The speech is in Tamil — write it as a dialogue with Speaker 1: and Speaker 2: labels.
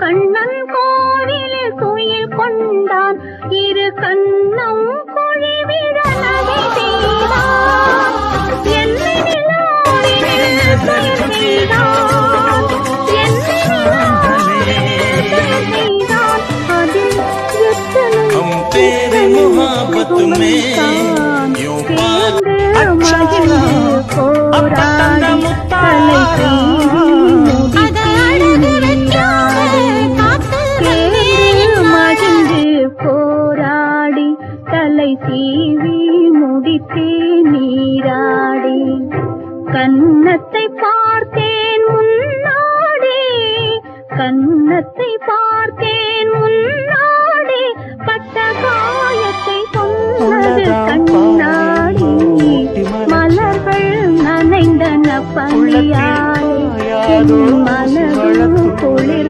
Speaker 1: கண்ணன் கோவிலில் துயில் கொண்டான் இரு கண்ணம் பொழிவிட நகை செய்தான் என்னை நிலாவினில் செய்தான் என்னை நிலாவினில் செய்தான் அதில் எத்தனை
Speaker 2: मोहब्बत में यूं
Speaker 1: மகிழ்ந்து போராடி தலை மகிழ்ந்து போராடி தலை சீவி முடித்தே நீராடி கன்னத்தை பார்த்தேன் முன்னாடி கன்னத்தை பார்த்தேன் முன்னாடி பட்ட காயத்தை சொன்னது கண்ணாடி மலர்கள் நனைந்தன பனியாலே